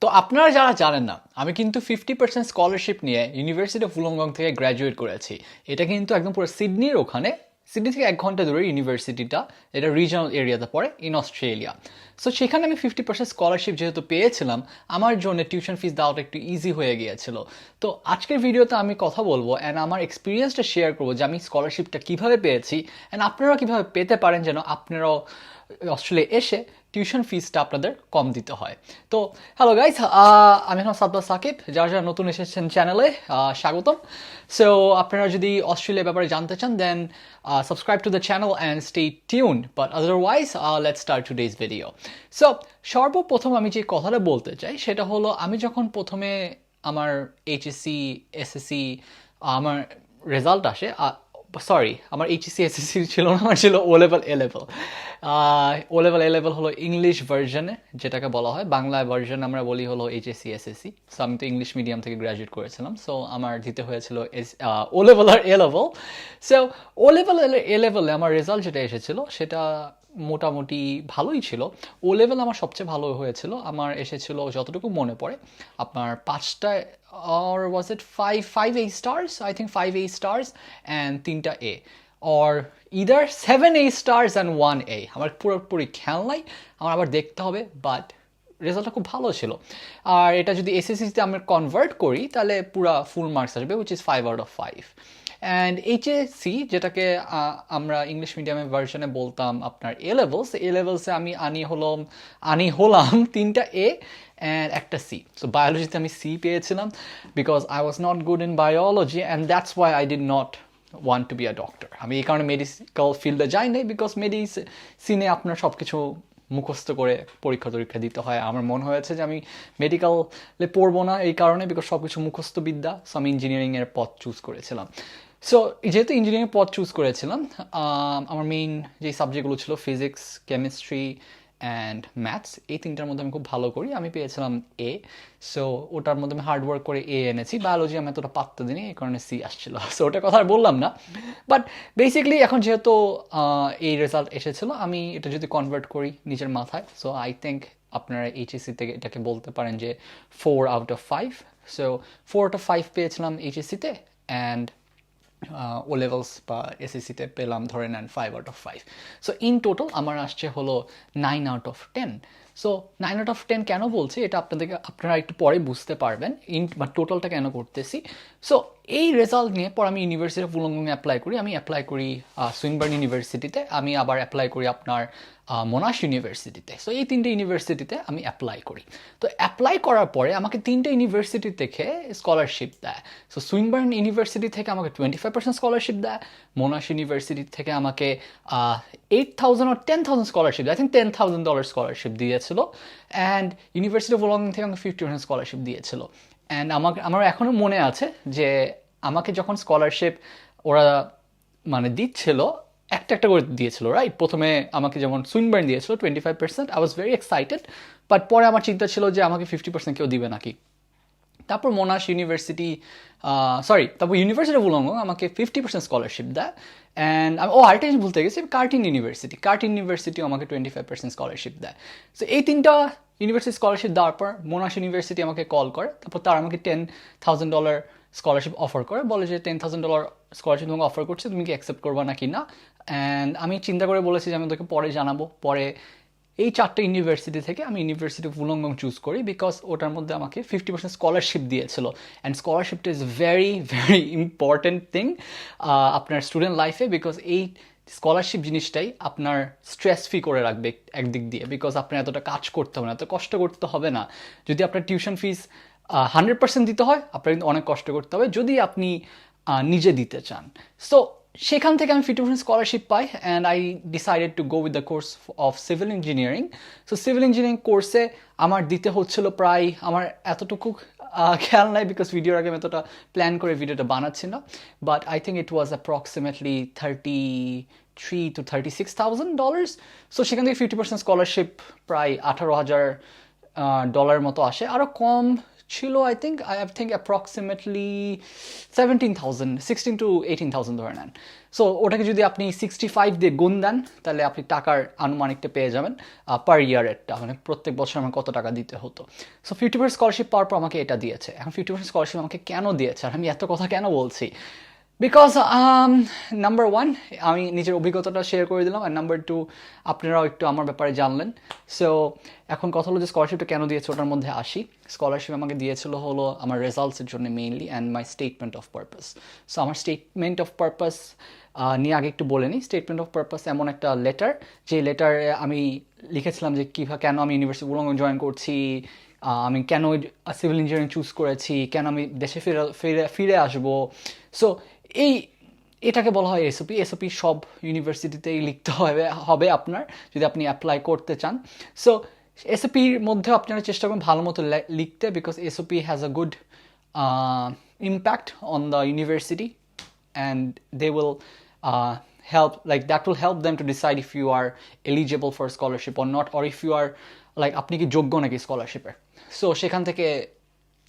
তো আপনারা যারা জানেন না, আমি কিন্তু 50% স্কলারশিপ নিয়ে ইউনিভার্সিটি অফ উলংগং থেকে গ্র্যাজুয়েট করেছি। এটা কিন্তু একদম পুরো সিডনির ওখানে, সিডনি থেকে 1 ঘন্টা দূরে ইউনিভার্সিটিটা। এটা রিজনাল এরিয়াতে পড়ে ইন অস্ট্রেলিয়া। সো সেখানে আমি 50% স্কলারশিপ যেহেতু পেয়েছিলাম, আমার জন্য টিউশন ফিস দেওয়াটা একটু ইজি হয়ে গিয়েছিল। তো আজকের ভিডিওতে আমি কথা বলবো অ্যান্ড আমার এক্সপিরিয়েন্সটা শেয়ার করবো যে আমি স্কলারশিপটা কীভাবে পেয়েছি অ্যান্ড আপনারাও কীভাবে পেতে পারেন, যেন আপনারাও অস্ট্রেলিয়া এসে টিউশন ফিসটা আপনাদের কম দিতে হয়। তো হ্যালো গাইস, আমি এখন সাদ্দাত সাকিব। যারা যারা নতুন এসেছেন চ্যানেলে, স্বাগতম। সো আপনারা যদি অস্ট্রেলিয়ার ব্যাপারে জানতে চান, then subscribe to the channel and stay tune. But otherwise let's start today's video. So সর্বপ্রথম আমি যে কথাটা বলতে চাই সেটা হলো, আমি যখন প্রথমে আমার এইচএসসি এসএসসি আমার রেজাল্ট আসে, সরি, আমার এইচএসসি এসএসসি ছিল না, আমার ছিল O level A level. O level A level হলো ইংলিশ ভার্জনে, যেটাকে বলা হয় বাংলা ভার্জন আমরা বলি হলো এইচএসসি এসএসসি। সো আমি তো ইংলিশ মিডিয়াম থেকে গ্র্যাজুয়েট করেছিলাম, সো আমার দিতে হয়েছিল ও লেভেল আর A level. So O level A লেভেলে আমার রেজাল্ট যেটা এসেছিল সেটা মোটামুটি ভালোই ছিল। ও লেভেল আমার সবচেয়ে ভালো হয়েছিল, আমার এসেছিল যতটুকু মনে পড়ে আপনার 5টা, or was it five A stars? I think 5 A stars and 3টা A, or either 7 A stars and 1 A. আমার পুরোপুরি খেয়াল নাই, আমার আবার দেখতে হবে, বাট রেজাল্টটা খুব ভালো ছিল। আর এটা যদি এসএসসিতে আমরা কনভার্ট করি তাহলে পুরা ফুল মার্কস আসবে, which is 5 out of 5। And HSC, যেটাকে আমরা ইংলিশ মিডিয়ামের ভার্সনে বলতাম আপনার এ লেভেলসে আমি হলাম 3টা A অ্যান্ড একটা C। সো বায়োলজিতে আমি C পেয়েছিলাম, because I was not good in biology and that's why I did not want to be a doctor. আমি এই কারণে মেডিকেল ফিল্ডে যাই নাই, বিকজ মেডিসিনে আপনার সব কিছু মুখস্থ করে পরীক্ষা দিতে হয়। আমার মনে হয়েছে যে আমি মেডিকেলে পড়বো না এই কারণে, বিকজ সব কিছু মুখস্থ বিদ্যা। সো আমি ইঞ্জিনিয়ারিংয়ের পথ চুজ করেছিলাম। সো যেহেতু ইঞ্জিনিয়ারিং পথ চুজ করেছিলাম, আমার মেইন যে সাবজেক্টগুলো ছিল ফিজিক্স, কেমিস্ট্রি অ্যান্ড ম্যাথস, এই 3টার মধ্যে আমি খুব ভালো করি, আমি পেয়েছিলাম A। সো ওটার মধ্যে আমি হার্ডওয়ার্ক করে A এনেছি। বায়োলজি আমি এতটা পাত্তা দিইনি, এই কারণে C আসছিল। সো ওটার কথা আর বললাম না। বাট বেসিক্যালি এখন যেহেতু এই রেজাল্ট এসেছিল, আমি এটা যদি কনভার্ট করি নিজের মাথায়, সো আই থিঙ্ক আপনারা এইচএসসি থেকে এটাকে বলতে পারেন যে 4 out of 5। So 4 out of 5 পেয়েছিলাম এইচএসসিতে, অ্যান্ড ও লেভেলস বা এসএসসিতে পেলাম ধরে নেন 5 out of 5। So in total আমার আসছে হলো 9 out of 10। So 9 out of 10 কেন বলছি এটা আপনারা একটু পরে বুঝতে পারবেন, বা টোটালটা কেন করতেছি। সো এই রেজাল্ট নিয়ে পর আমি ইউনিভার্সিটি অফ উলংগং অ্যাপ্লাই করি। আমি অ্যাপ্লাই করি সুইনবার্ন ইউনিভার্সিটিতে, আমি আবার অ্যাপ্লাই করি আপনার মোনাশ ইউনিভার্সিটিতে। সো এই 3টে ইউনিভার্সিটিতে আমি অ্যাপ্লাই করি। তো অ্যাপ্লাই করার পরে আমাকে 3টে ইউনিভার্সিটি থেকে স্কলারশিপ দেয়। সো সুইনবার্ন ইউনিভার্সিটি থেকে আমাকে 25% স্কলারশিপ দেয়, মোনাশ ইউনিভার্সিটি থেকে আমাকে 8,000 or 10,000 স্কলারশিপ দেয়, আই থিঙ্ক $10,000 স্কলারশিপ দিয়েছিল, অ্যান্ড ইউনিভার্সিটি অফ উলংগং থেকে আমাকে 50% স্কলারশিপ দিয়েছিল। অ্যান্ড আমার এখনও মনে আছে যে আমাকে যখন স্কলারশিপ ওরা মানে দিচ্ছিল, একটা করে দিয়েছিল, রাইট? প্রথমে আমাকে যেমন সুইনবার্ন দিয়েছিল 25%, I was very excited. But পরে আমার চিন্তা ছিল যে আমাকে 50% কেউ দিবে নাকি। তারপর মোনাশ ইউনিভার্সিটি, তারপর ইউনিভার্সিটি অফ উলংগং আমাকে 50% স্কলারশিপ দেয়। অ্যান্ড আমি আরেকটা জিনিস বলতে গেছি, কার্টিন ইউনিভার্সিটিও আমাকে 25% স্কলারশিপ দেয়। সো এই 3টা ইউনিভার্সিটি স্কলারশিপ দেওয়ার পর মোনাশ ইউনিভার্সিটি আমাকে কল করে, তারপর তারা আমাকে $10,000 স্কলারশিপ অফার করে, বলে যে $10,000 স্কলারশিপ তোমাকে অফার করছে, তুমি কি অ্যাকসেপ্ট করবা নাকি না। অ্যান্ড আমি চিন্তা করে বলেছি যে আমি তোকে পরে জানাবো। পরে এই 4টে ইউনিভার্সিটি থেকে আমি ইউনিভার্সিটি অফ উলংগং চুজ করি, বিকজ ওটার মধ্যে আমাকে 50% স্কলারশিপ দিয়েছিল। অ্যান্ড স্কলারশিপটা is very very important thing আপনার স্টুডেন্ট লাইফে, বিকজ এই স্কলারশিপ জিনিসটাই আপনার স্ট্রেস ফ্রি করে রাখবে একদিক দিয়ে, বিকজ আপনার এতটা কাজ করতে হবে না, এত কষ্ট করতে হবে না। যদি আপনার টিউশন ফিস 100% দিতে হয়, আপনার কিন্তু অনেক কষ্ট করতে হবে যদি আপনি নিজে দিতে চান। সো সেখান থেকে আমি 50% scholarship pi, and I decided to go with the course of civil engineering. So civil engineering কোর্সে আমার দিতে হচ্ছিল প্রায়, আমার এতটুকু খেয়াল নাই, বিকজ ভিডিওর আগে আমি এতটা প্ল্যান করে ভিডিওটা বানাচ্ছি না, but I think it was approximately $33,000 to $36,000। So সেখান থেকে 50% স্কলারশিপ প্রায় $18,000 মতো আসে। আরও কম ছিল I think approximately 17,000 16 to 18,000 ধরে নেন। সো ওটাকে যদি আপনি 65 দিয়ে গুণ দেন তাহলে আপনি টাকার আনুমানিকটা পেয়ে যাবেন পার ইয়ারেরটা, মানে প্রত্যেক বছর আমার কত টাকা দিতে হতো। সো 50% স্কলারশিপ পাওয়ার পর আমাকে এটা দিয়েছে। এখন 50% স্কলারশিপ আমাকে কেন দিয়েছে আর আমি এত কথা কেন বলছি? বিকজ নাম্বার ওয়ান, আমি নিজের অভিজ্ঞতাটা শেয়ার করে দিলাম, আর নাম্বার টু, আপনারাও একটু আমার ব্যাপারে জানলেন। সো এখন কথা হলো যে স্কলারশিপটা কেন দিয়েছে ওটার মধ্যে আসি। স্কলারশিপ আমাকে দিয়েছিল হলো আমার রেজাল্টসের জন্য mainly, and my statement of purpose. So আমার স্টেটমেন্ট অফ পারপাস নিয়ে আগে একটু বলে নিই। স্টেটমেন্ট অফ পারপাস এমন একটা লেটার, যে লেটারে আমি লিখেছিলাম যে কীভাবে কেন আমি ইউনিভার্সিটি উলঙ্গ জয়েন করছি, আমি কেন সিভিল ইঞ্জিনিয়ারিং চুজ করেছি, কেন আমি দেশে ফিরে আসবো। সো এটাকে বলা হয় এসওপি। এসওপি সব ইউনিভার্সিটিতেই লিখতে হবে আপনার, যদি আপনি অ্যাপ্লাই করতে চান। সো এসওপির মধ্যে আপনারা চেষ্টা করুন ভালো মতো লিখতে, because SOP has a good impact on the university, and they will that will help them to decide if you are eligible for a scholarship or not, or if you are আপনি কি যোগ্য নাকি স্কলারশিপের। So সেখান থেকে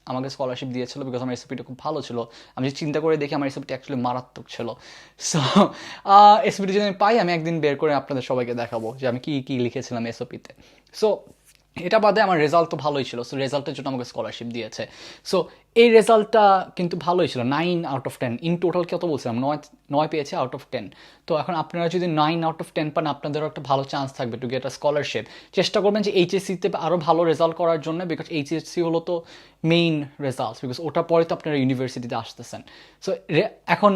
আমাকে scholarship দিয়েছিল, because আমার রেসিপিটা খুব ভালো ছিল। আমি চিন্তা করে দেখি আমার রেসিপিটা অ্যাকচুয়ালি মারাত্মক ছিল। সো রেসিপিটা যদি আমি পাই, আমি একদিন বের করে আপনাদের সবাইকে দেখাবো যে আমি কী লিখেছিলাম এসওপিতে। সো এটা বাদে আমার রেজাল্ট তো ভালোই ছিল, সো রেজাল্টের জন্য আমাকে স্কলারশিপ দিয়েছে। সো এই রেজাল্টটা কিন্তু ভালোই ছিল, 9/10। ইন টোটাল কত বলছিলাম, 9 পেয়েছে আউট অফ 10। তো এখন আপনারা যদি 9/10 পান, আপনাদেরও একটা ভালো চান্স থাকবে টু গেট আ স্কলারশিপ। চেষ্টা করবেন যে এইচএসসিতে আরও ভালো রেজাল্ট করার জন্য, বিকজ এইচএসসি হলো তো মেইন রেজাল্ট, বিকজ ওটার পরে তো আপনারা ইউনিভার্সিটিতে আসতেছেন। সো এখন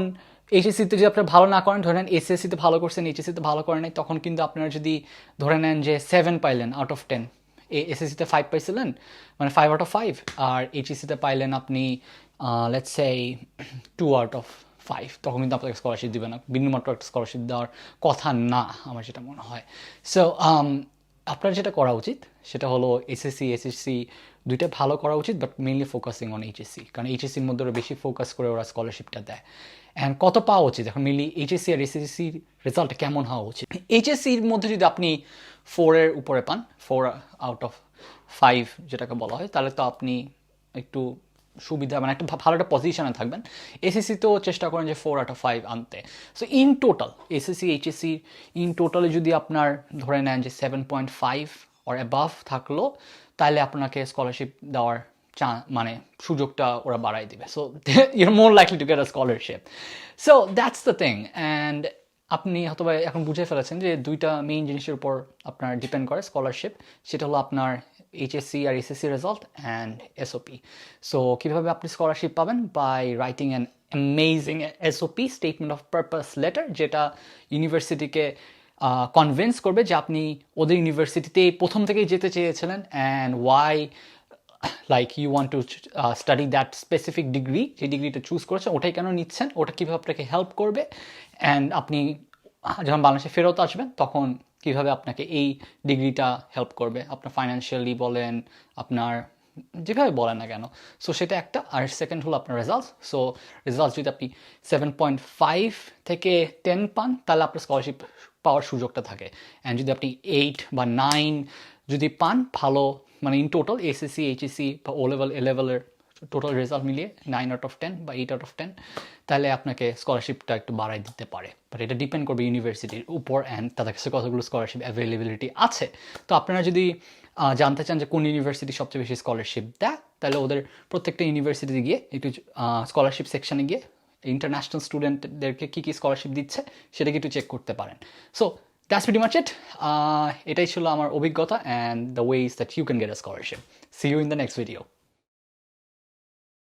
এইচএসসিতে যদি আপনারা ভালো না করেন, ধরে নেন এসএসসিতে ভালো করছেন, এইচএসসিতে ভালো করেন নাই, তখন কিন্তু আপনারা যদি ধরে নেন যে 7 পাইলেন আউট অফ 10, এসএসসিতে 5 পাইছিলেন, মানে 5/5, আর এইচএসসিতে পাইলেন আপনি লেটস সে 2/5, তখন কিন্তু আপনাকে স্কলারশিপ দিবে না। বিন্দুমাত্র একটা স্কলারশিপ দেওয়ার কথা না, আমার যেটা মনে হয়। সো আপনার যেটা করা উচিত সেটা হলো এসএসসি দুইটা ভালো করা উচিত, but mainly focusing on HSC, কারণ এইচএসসির মধ্যে ওরা বেশি ফোকাস করে ওরা স্কলারশিপটা দেয়। অ্যান্ড কত পাওয়া উচিত, এখন মেইনলি এইচএসসি আর এসএসসির রেজাল্ট কেমন হওয়া উচিত। এইচএসসির মধ্যে যদি আপনি 4-এর উপরে পান, 4/5 যেটাকে বলা হয়, তাহলে তো আপনি একটু সুবিধা, মানে একটা ভালো একটা পজিশনে থাকবেন। এসএসসিতেও চেষ্টা করেন যে 4/5 আনতে। So in total SSC HSC in টোটালে যদি আপনার ধরে নেন যে 7.5 অর অ্যাবাভ থাকলো, তাহলে আপনাকে স্কলারশিপ দেওয়ার মানে সুযোগটা ওরা বাড়াই দিবে। So your more likely to get a scholarship. So that's the thing. And আপনি হয়তো এখন বুঝে ফেলেছেন যে দুইটা মেইন জিনিসের উপর আপনার ডিপেন্ড করে স্কলারশিপ, সেটা হলো আপনার এইচএসসি আর SSC result and SOP. So কীভাবে আপনি স্কলারশিপ পাবেন? By writing an amazing SOP, statement of purpose letter, যেটা ইউনিভার্সিটিকে কনভিন্স করবে যে আপনি ওদের ইউনিভার্সিটিতে প্রথম থেকেই যেতে চেয়েছিলেন, and why you want to study that specific degree, যে ডিগ্রিটা চুজ করেছেন ওটাই কেন নিচ্ছেন, ওটা কীভাবে আপনাকে হেল্প করবে, অ্যান্ড আপনি যখন বাংলাদেশে ফেরত আসবেন তখন কীভাবে আপনাকে এই ডিগ্রিটা হেল্প করবে, আপনার ফাইন্যান্সিয়ালি বলেন, আপনার যেভাবে বলেন না কেন। সো সেটা একটা। আর সেকেন্ড হলো আপনার রেজাল্টস। সো রেজাল্টস যদি আপনি 7.5 থেকে 10 পান, তাহলে আপনার স্কলারশিপ পাওয়ার সুযোগটা থাকে। অ্যান্ড যদি আপনি 8 বা 9 যদি পান, ভালো, মানে ইন টোটাল এসএসসি এইচএসসি বা ও লেভেল এ লেভেলের টোটাল রেজাল্ট মিলিয়ে 9/10 বা 8/10, তাহলে আপনাকে স্কলারশিপটা একটু বাড়াই দিতে পারে। বাট এটা ডিপেন্ড করবে ইউনিভার্সিটির উপর, অ্যান্ড তাদের কাছে কতগুলো স্কলারশিপ অ্যাভেলেবিলিটি আছে। তো আপনারা যদি জানতে চান যে কোন ইউনিভার্সিটি সবচেয়ে বেশি স্কলারশিপ দেয়, তাহলে ওদের প্রত্যেকটা ইউনিভার্সিটিতে গিয়ে একটু স্কলারশিপ সেকশনে গিয়ে ইন্টারন্যাশনাল স্টুডেন্টদেরকে কী কী স্কলারশিপ দিচ্ছে সেটাকে একটু চেক করতে পারেন। So that's pretty much it. এটাই ছিল আমার অভিজ্ঞতা and the ways that you can get a scholarship. See you in the next video.